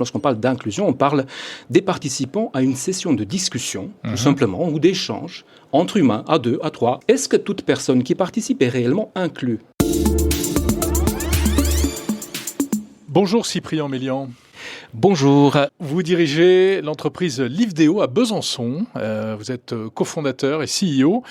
Lorsqu'on parle d'inclusion, on parle des participants à une session de discussion, tout simplement, ou d'échange entre humains, à deux, à trois. Est-ce que toute personne qui participe est réellement inclue ? Bonjour Cyprien Mélian. Bonjour. Vous dirigez l'entreprise Livedeo à Besançon. Vous êtes cofondateur et CEO.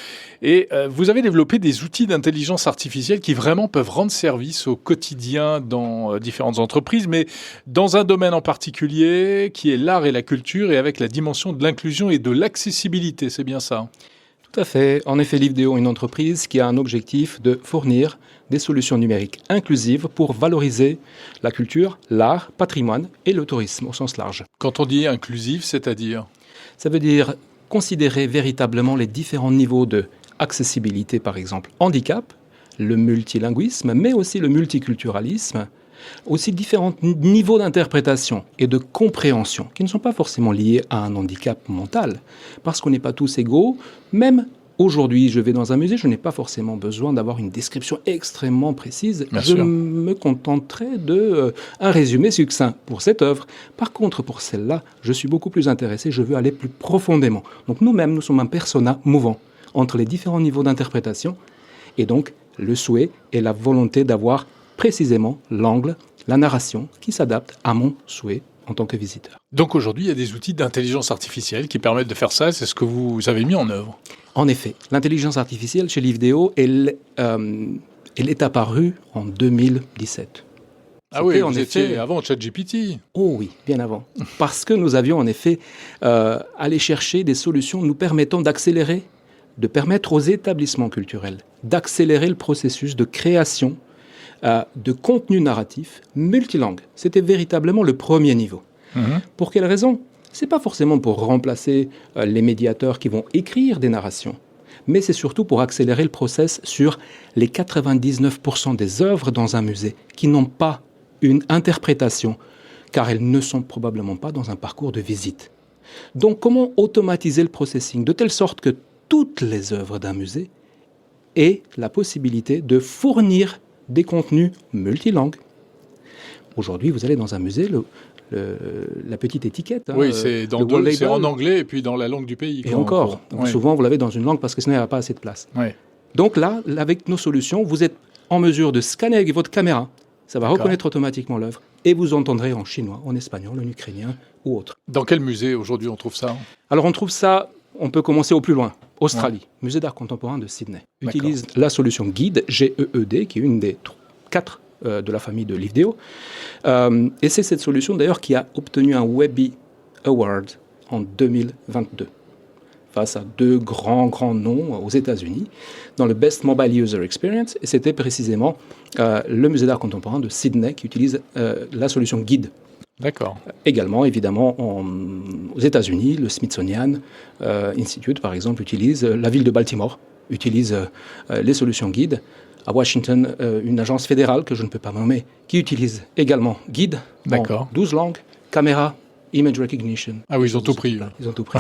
Et vous avez développé des outils d'intelligence artificielle qui vraiment peuvent rendre service au quotidien dans différentes entreprises, mais dans un domaine en particulier qui est l'art et la culture et avec la dimension de l'inclusion et de l'accessibilité. C'est bien ça ? Tout à fait. En effet, Livedeo est une entreprise qui a un objectif de fournir des solutions numériques inclusives pour valoriser la culture, l'art, patrimoine et le tourisme au sens large. Quand on dit inclusif, c'est-à-dire ? Ça veut dire considérer véritablement les différents niveaux de accessibilité, par exemple handicap, le multilinguisme, mais aussi le multiculturalisme, aussi différents niveaux d'interprétation et de compréhension qui ne sont pas forcément liés à un handicap mental, parce qu'on n'est pas tous égaux. Même aujourd'hui, je vais dans un musée, je n'ai pas forcément besoin d'avoir une description extrêmement précise. Je me contenterai d'un résumé succinct pour cette œuvre. Par contre, pour celle-là, je suis beaucoup plus intéressé, je veux aller plus profondément. Donc nous-mêmes, nous sommes un persona mouvant entre les différents niveaux d'interprétation, et donc le souhait et la volonté d'avoir précisément l'angle, la narration qui s'adapte à mon souhait en tant que visiteur. Donc aujourd'hui, il y a des outils d'intelligence artificielle qui permettent de faire ça. C'est ce que vous avez mis en œuvre. En effet, l'intelligence artificielle chez Livedeo, elle est apparue en 2017. Ah oui, vous étiez avant ChatGPT. Oh oui, bien avant. Parce que nous avions en effet allé chercher des solutions nous permettant d'accélérer, de permettre aux établissements culturels d'accélérer le processus de création de contenu narratif multilangue. C'était véritablement le premier niveau. Pour quelle raison ? Ce n'est pas forcément pour remplacer les médiateurs qui vont écrire des narrations, mais c'est surtout pour accélérer le process sur les 99% des œuvres dans un musée qui n'ont pas une interprétation, car elles ne sont probablement pas dans un parcours de visite. Donc comment automatiser le processing de telle sorte que toutes les œuvres d'un musée aient la possibilité de fournir des contenus multilangues. Aujourd'hui, vous allez dans un musée, la petite étiquette. Oui, c'est en anglais et puis dans la langue du pays. Et encore, souvent vous l'avez dans une langue parce que sinon il n'y a pas assez de place. Ouais. Donc là, avec nos solutions, vous êtes en mesure de scanner avec votre caméra. Ça va reconnaître automatiquement l'œuvre et vous entendrez en chinois, en espagnol, en ukrainien ou autre. Dans quel musée aujourd'hui on trouve ça ? Alors on trouve ça, on peut commencer au plus loin. Australie, Musée d'art contemporain de Sydney, utilise la solution Guide, G-E-E-D, qui est une des 4 de la famille de Livedeo. Et c'est cette solution d'ailleurs qui a obtenu un Webby Award en 2022, face à 2 grands noms aux États-Unis, dans le Best Mobile User Experience. Et c'était précisément le Musée d'art contemporain de Sydney qui utilise la solution Guide. D'accord. Également, évidemment, aux États-Unis, le Smithsonian Institute, par exemple, utilise, la ville de Baltimore utilise les solutions Guide. À Washington, une agence fédérale que je ne peux pas nommer, qui utilise également Guide en 12 langues, caméra, image recognition. Ah oui, ils ont tout pris. Ils ont tout pris.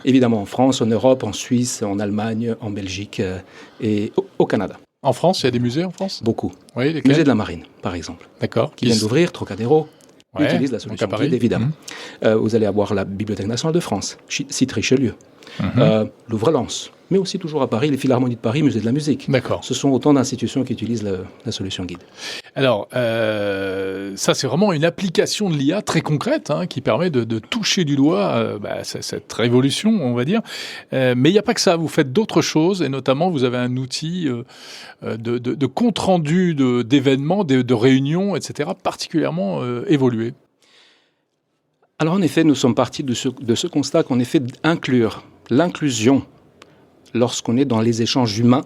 Évidemment, en France, en Europe, en Suisse, en Allemagne, en Belgique et au Canada. En France, il y a des musées en France ? Beaucoup. Oui, lesquels ? Musée de la Marine, par exemple. D'accord. Qui vient d'ouvrir, Trocadéro. Utilise la solution Guide, évidemment. Vous allez avoir la Bibliothèque nationale de France, site Richelieu, Louvre-Lens, mais aussi toujours à Paris, les Philharmonies de Paris, Musée de la musique. D'accord. Ce sont autant d'institutions qui utilisent la solution Guide. Alors, ça, c'est vraiment une application de l'IA très concrète qui permet de toucher du doigt cette révolution, on va dire. Mais il n'y a pas que ça. Vous faites d'autres choses, et notamment, vous avez un outil de compte-rendu d'événements, de réunions, etc., particulièrement évolué. Alors, en effet, nous sommes partis de ce constat qu'en effet, inclure l'inclusion lorsqu'on est dans les échanges humains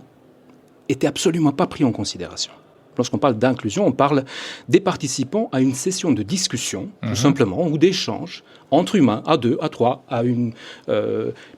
était absolument pas pris en considération. Lorsqu'on parle d'inclusion, on parle des participants à une session de discussion, tout simplement, ou d'échange entre humains, à 2, à 3, à une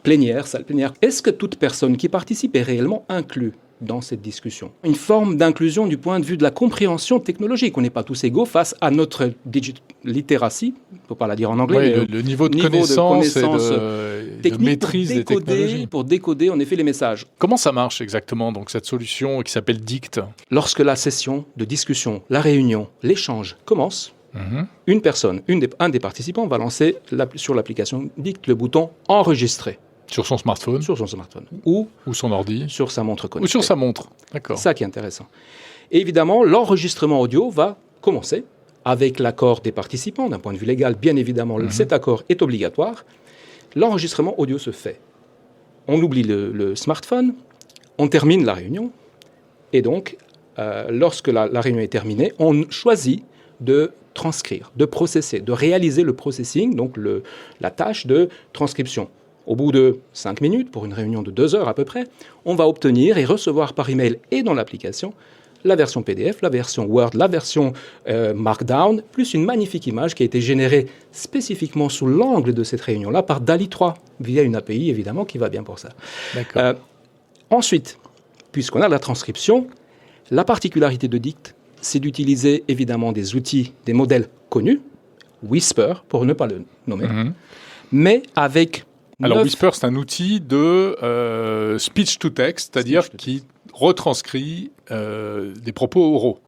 plénière, salle plénière. Est-ce que toute personne qui participe est réellement inclue dans cette discussion? Une forme d'inclusion du point de vue de la compréhension technologique. On n'est pas tous égaux face à notre digital literacy, il ne faut pas la dire en anglais. Oui, le niveau de connaissance et de maîtrise des technologies. Pour décoder, en effet, les messages. Comment ça marche exactement, donc, cette solution qui s'appelle Dict ? Lorsque la session de discussion, la réunion, l'échange commence, une personne, un des participants va lancer sur l'application Dict le bouton « Enregistrer ». Sur son smartphone. Sur son smartphone. Ou son ordi. Sur sa montre connectée. Ou sur sa montre, d'accord. C'est ça qui est intéressant. Et évidemment, l'enregistrement audio va commencer avec l'accord des participants. D'un point de vue légal, bien évidemment, cet accord est obligatoire. L'enregistrement audio se fait. On oublie le smartphone, on termine la réunion, et donc, lorsque la réunion est terminée, on choisit de transcrire, de processer, de réaliser le processing, donc la tâche de transcription. Au bout de 5 minutes, pour une réunion de 2 heures à peu près, on va obtenir et recevoir par email et dans l'application la version PDF, la version Word, la version Markdown, plus une magnifique image qui a été générée spécifiquement sous l'angle de cette réunion-là par DALL-E 3, via une API évidemment qui va bien pour ça. Ensuite, puisqu'on a la transcription, la particularité de Dict, c'est d'utiliser évidemment des outils, des modèles connus, Whisper pour ne pas le nommer, mais avec... Alors Whisper, c'est un outil de speech-to-text, c'est-à-dire qui retranscrit des propos oraux.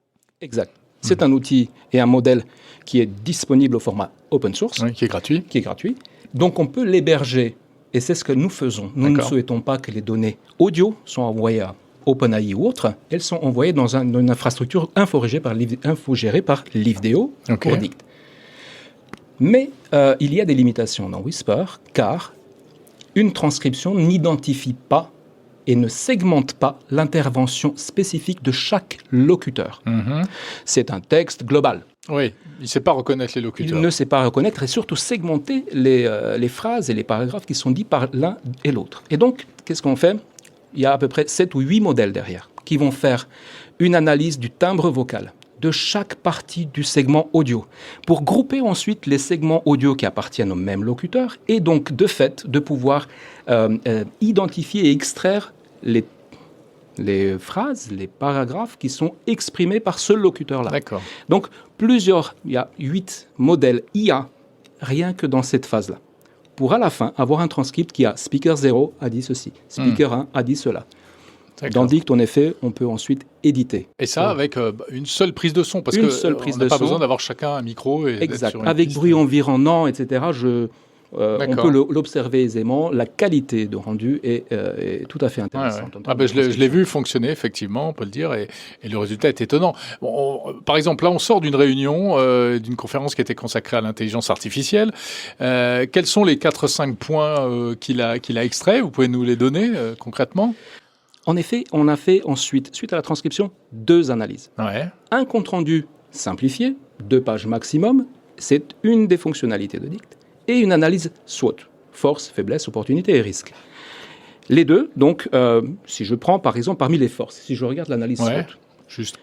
Exact. C'est un outil et un modèle qui est disponible au format open source. Oui, qui est gratuit. Donc on peut l'héberger, et c'est ce que nous faisons. Nous ne souhaitons pas que les données audio soient envoyées à OpenAI ou autre. Elles sont envoyées dans une infrastructure infogérée par Livedeo pour Dict. Mais il y a des limitations dans Whisper, car une transcription n'identifie pas et ne segmente pas l'intervention spécifique de chaque locuteur. C'est un texte global. Oui, il ne sait pas reconnaître les locuteurs. Il ne sait pas reconnaître et surtout segmenter les phrases et les paragraphes qui sont dits par l'un et l'autre. Et donc, qu'est-ce qu'on fait ? Il y a à peu près 7 ou 8 modèles derrière qui vont faire une analyse du timbre vocal, de chaque partie du segment audio, pour grouper ensuite les segments audio qui appartiennent au même locuteur et donc, de fait, de pouvoir identifier et extraire les phrases, les paragraphes qui sont exprimés par ce locuteur-là. D'accord. Donc, il y a 8 modèles IA rien que dans cette phase-là, pour à la fin avoir un transcript qui a Speaker 0 a dit ceci, Speaker 1 a dit cela. Dans Dict, en effet, on peut ensuite éditer. Et ça, avec une seule prise de son, parce qu'on n'a pas besoin d'avoir chacun un micro. Et exact. Avec bruit environnant, etc., on peut l'observer aisément. La qualité de rendu est tout à fait intéressante. Je l'ai vu fonctionner, effectivement, on peut le dire, et le résultat est étonnant. Par exemple, là, on sort d'une réunion, d'une conférence qui était consacrée à l'intelligence artificielle. Quels sont les 4-5 points qu'il a extraits ? Vous pouvez nous les donner concrètement ? En effet, on a fait ensuite, suite à la transcription, 2 analyses. Un compte-rendu simplifié, 2 pages maximum, c'est une des fonctionnalités de Dict, et une analyse SWOT, force, faiblesse, opportunité et risque. Les deux, donc, si je prends par exemple parmi les forces, si je regarde l'analyse SWOT, juste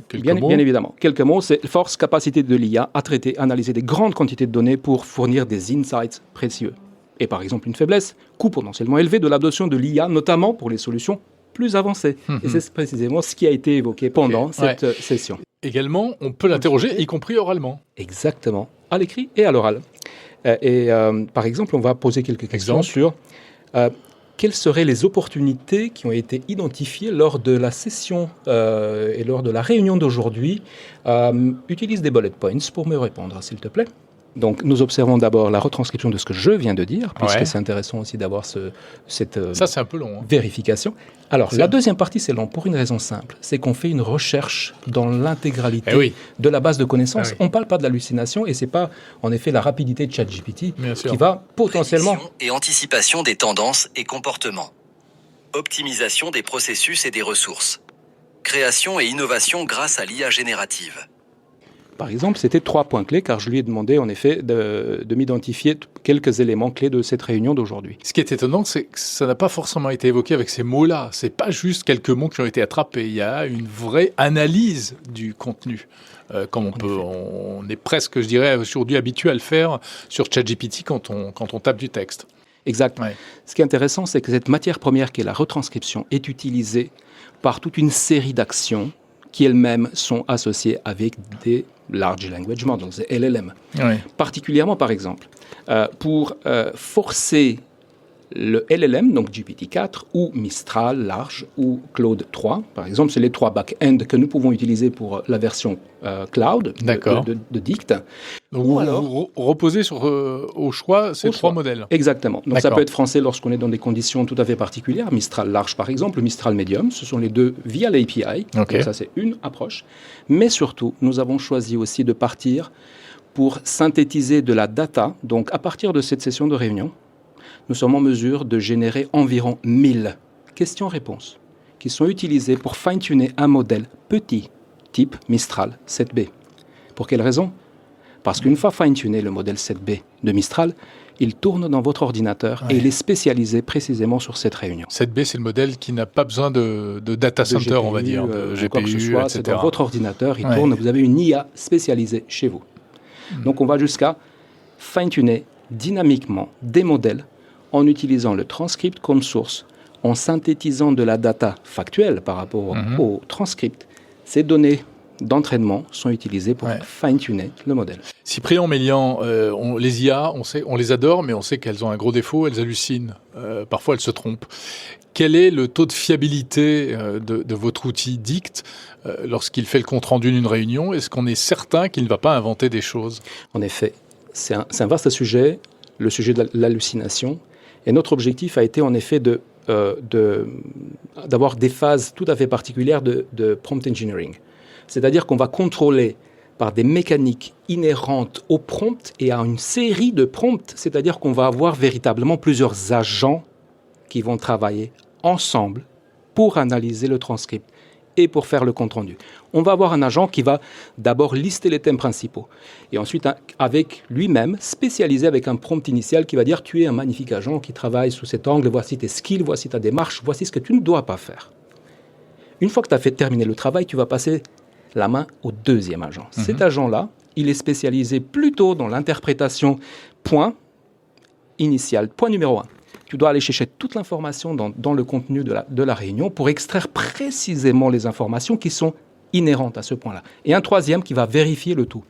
quelques mots. Bien évidemment, quelques mots, c'est force, capacité de l'IA à traiter, analyser des grandes quantités de données pour fournir des insights précieux. Et par exemple, une faiblesse, coût potentiellement élevé de l'adoption de l'IA, notamment pour les solutions plus avancées. Et c'est précisément ce qui a été évoqué pendant cette session. Également, on peut l'interroger, y compris oralement. Exactement, à l'écrit et à l'oral. Par exemple, on va poser quelques questions sur quelles seraient les opportunités qui ont été identifiées lors de la session et lors de la réunion d'aujourd'hui. Utilise des bullet points pour me répondre, s'il te plaît. Donc, nous observons d'abord la retranscription de ce que je viens de dire, puisque c'est intéressant aussi d'avoir cette ça, c'est un peu long, vérification. Alors, la deuxième partie, c'est long pour une raison simple. C'est qu'on fait une recherche dans l'intégralité de la base de connaissances. On ne parle pas de l'hallucination et ce n'est pas, en effet, la rapidité de ChatGPT qui va potentiellement... Prédiction et anticipation des tendances et comportements. Optimisation des processus et des ressources. Création et innovation grâce à l'IA générative. Par exemple, c'était 3 points clés, car je lui ai demandé, en effet, de m'identifier quelques éléments clés de cette réunion d'aujourd'hui. Ce qui est étonnant, c'est que ça n'a pas forcément été évoqué avec ces mots-là. Ce n'est pas juste quelques mots qui ont été attrapés. Il y a une vraie analyse du contenu. Comme on est presque, je dirais, aujourd'hui habitué à le faire sur ChatGPT quand on tape du texte. Exact. Ce qui est intéressant, c'est que cette matière première, qui est la retranscription, est utilisée par toute une série d'actions qui elles-mêmes sont associées avec des Large Language Models, LLM. Particulièrement, par exemple, pour forcer Le LLM, donc GPT-4, ou Mistral large, ou Claude 3, par exemple, c'est les 3 back-ends que nous pouvons utiliser pour la version cloud de Dict. Donc vous reposez sur, au choix ces 3 modèles. Exactement. Donc ça peut être français lorsqu'on est dans des conditions tout à fait particulières. Mistral large, par exemple, Mistral medium, ce sont les deux via l'API. Donc ça, c'est une approche. Mais surtout, nous avons choisi aussi de partir pour synthétiser de la data. Donc à partir de cette session de réunion, nous sommes en mesure de générer environ 1000 questions-réponses qui sont utilisées pour fine-tuner un modèle petit, type Mistral 7B. Pour quelle raison ? Parce qu'une fois fine-tuné le modèle 7B de Mistral, il tourne dans votre ordinateur et il est spécialisé précisément sur cette réunion. 7B, c'est le modèle qui n'a pas besoin de data center, GPU, on va dire, de GPU, quoi que ce soit, etc. C'est dans votre ordinateur, il tourne, vous avez une IA spécialisée chez vous. Donc on va jusqu'à fine-tuner dynamiquement des modèles en utilisant le transcript comme source, en synthétisant de la data factuelle par rapport au transcript. Ces données d'entraînement sont utilisées pour fine-tuner le modèle. Cyprien Mélian, les IA, on les adore, mais on sait qu'elles ont un gros défaut, elles hallucinent. Parfois, elles se trompent. Quel est le taux de fiabilité de votre outil Dict lorsqu'il fait le compte-rendu d'une réunion ? Est-ce qu'on est certain qu'il ne va pas inventer des choses ? En effet, c'est un vaste sujet, le sujet de l'hallucination. Et notre objectif a été en effet d'avoir des phases tout à fait particulières de prompt engineering. C'est-à-dire qu'on va contrôler par des mécaniques inhérentes au prompt et à une série de prompts, c'est-à-dire qu'on va avoir véritablement plusieurs agents qui vont travailler ensemble pour analyser le transcript et pour faire le compte-rendu. On va avoir un agent qui va d'abord lister les thèmes principaux et ensuite, avec lui-même, spécialisé avec un prompt initial qui va dire « Tu es un magnifique agent qui travaille sous cet angle, voici tes skills, voici ta démarche, voici ce que tu ne dois pas faire. » Une fois que tu as fait terminer le travail, tu vas passer la main au deuxième agent. Cet agent-là, il est spécialisé plutôt dans l'interprétation point initial, point numéro 1. Tu dois aller chercher toute l'information dans le contenu de la réunion pour extraire précisément les informations qui sont inhérentes à ce point-là. Et un troisième qui va vérifier le tout.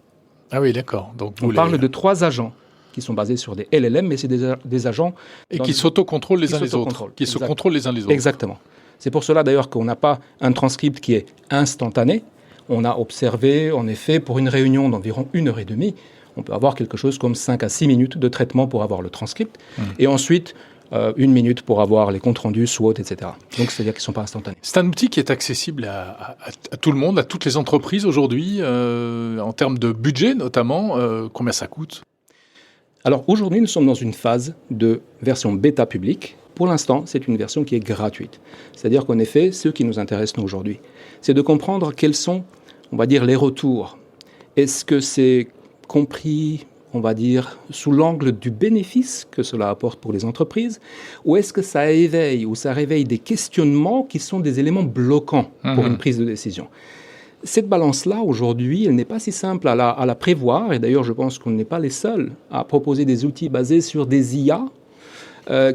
Ah oui, d'accord. Donc on parle de 3 agents qui sont basés sur des LLM, mais c'est des agents... Et qui s'autocontrôlent les uns les autres. Qui se contrôlent les uns les autres. Exactement. C'est pour cela d'ailleurs qu'on n'a pas un transcript qui est instantané. On a observé, en effet, pour une réunion d'environ 1h30, on peut avoir quelque chose comme 5 à 6 minutes de traitement pour avoir le transcript. Et ensuite, 1 minute pour avoir les comptes rendus, SWOT, etc. Donc, c'est-à-dire qu'ils ne sont pas instantanés. C'est un outil qui est accessible à tout le monde, à toutes les entreprises aujourd'hui, en termes de budget notamment. Combien ça coûte ? Alors, aujourd'hui, nous sommes dans une phase de version bêta publique. Pour l'instant, c'est une version qui est gratuite. C'est-à-dire qu'en effet, ce qui nous intéresse nous aujourd'hui, c'est de comprendre quels sont, on va dire, les retours. Est-ce que c'est compris, on va dire, sous l'angle du bénéfice que cela apporte pour les entreprises, ou est-ce que ça éveille ou ça réveille des questionnements qui sont des éléments bloquants pour une prise de décision ? Cette balance-là, aujourd'hui, elle n'est pas si simple à la prévoir, et d'ailleurs, je pense qu'on n'est pas les seuls à proposer des outils basés sur des IA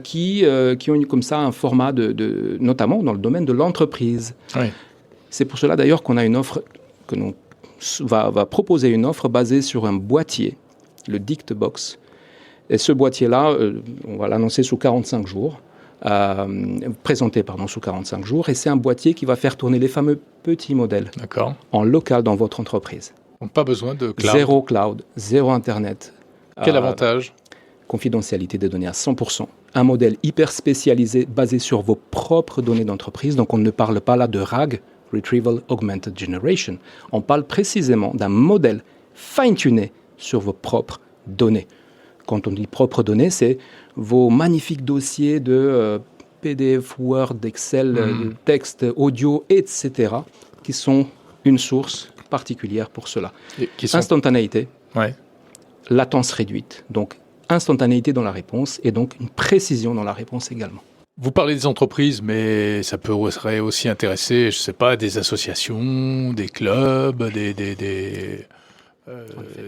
qui ont comme ça un format notamment dans le domaine de l'entreprise. Oui. C'est pour cela d'ailleurs qu'on a une offre, que nous va proposer une offre basée sur un boîtier, le DictBox. Et ce boîtier-là, on va l'annoncer sous 45 jours, présenté sous 45 jours, et c'est un boîtier qui va faire tourner les fameux petits modèles en local dans votre entreprise. Donc pas besoin de cloud. Zéro cloud, zéro Internet. Quel avantage ? Confidentialité des données à 100%. Un modèle hyper spécialisé basé sur vos propres données d'entreprise. Donc on ne parle pas là de RAG, Retrieval Augmented Generation. On parle précisément d'un modèle fine-tuné sur vos propres données. Quand on dit propres données, c'est vos magnifiques dossiers de PDF, Word, Excel, de texte, audio, etc., qui sont une source particulière pour cela. Instantanéité, latence réduite, donc instantanéité dans la réponse et donc une précision dans la réponse également. Vous parlez des entreprises, mais ça pourrait aussi intéresser, je ne sais pas, des associations, des clubs,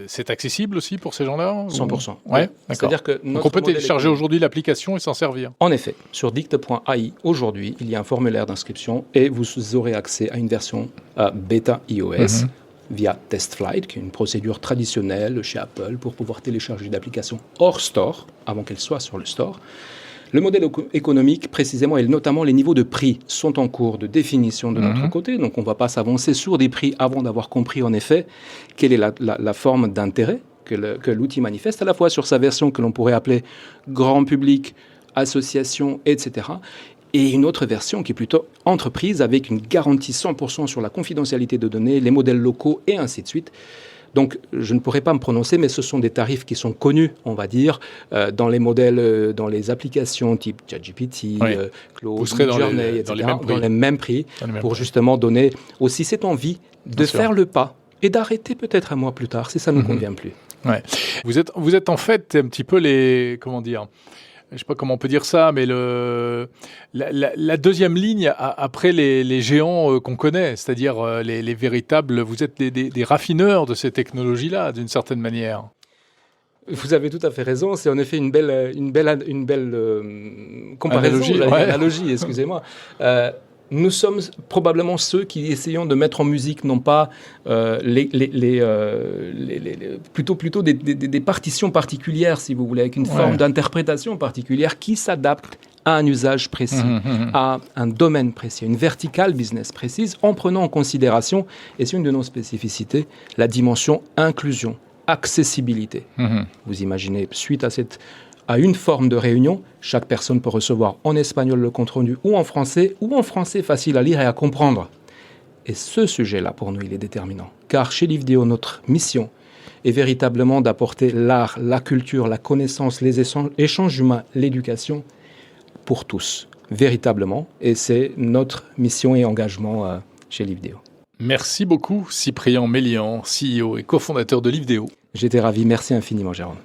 c'est accessible aussi pour ces gens-là ? 100%. Ouais, c'est-à-dire que donc on peut télécharger aujourd'hui l'application et s'en servir. En effet, sur dict.ai, aujourd'hui, il y a un formulaire d'inscription et vous aurez accès à une version bêta iOS via TestFlight, qui est une procédure traditionnelle chez Apple pour pouvoir télécharger l'application hors store, avant qu'elle soit sur le store. Le modèle économique, précisément, et notamment les niveaux de prix, sont en cours de définition de notre côté. Donc, on ne va pas s'avancer sur des prix avant d'avoir compris, en effet, quelle est la forme d'intérêt que l'outil manifeste, à la fois sur sa version que l'on pourrait appeler grand public, association, etc., et une autre version qui est plutôt entreprise, avec une garantie 100% sur la confidentialité de données, les modèles locaux, et ainsi de suite. Donc, je ne pourrais pas me prononcer, mais ce sont des tarifs qui sont connus, on va dire, dans les modèles, dans les applications type ChatGPT, Claude, Midjourney, etc., dans les mêmes prix, pour justement donner aussi cette envie de faire le pas et d'arrêter peut-être un mois plus tard, si ça ne nous convient plus. Ouais. Vous êtes en fait un petit peu les... Comment dire ? Je ne sais pas comment on peut dire ça, mais la deuxième ligne après les géants qu'on connaît, c'est-à-dire les véritables... Vous êtes des raffineurs de ces technologies-là, d'une certaine manière. Vous avez tout à fait raison. C'est en effet une belle comparaison, analogie, excusez-moi. Nous sommes probablement ceux qui essayons de mettre en musique non pas plutôt des partitions particulières, si vous voulez, avec une forme d'interprétation particulière qui s'adapte à un usage précis, à un domaine précis, une verticale business précise, en prenant en considération, et c'est une de nos spécificités, la dimension inclusion, accessibilité. Vous imaginez, suite à une forme de réunion, chaque personne peut recevoir en espagnol le compte-rendu ou en français facile à lire et à comprendre. Et ce sujet-là, pour nous, il est déterminant. Car chez Livdeo, notre mission est véritablement d'apporter l'art, la culture, la connaissance, les échanges humains, l'éducation pour tous, véritablement. Et c'est notre mission et engagement chez Livdeo. Merci beaucoup, Cyprien Mélian, CEO et cofondateur de Livdeo. J'étais ravi. Merci infiniment, Jérôme.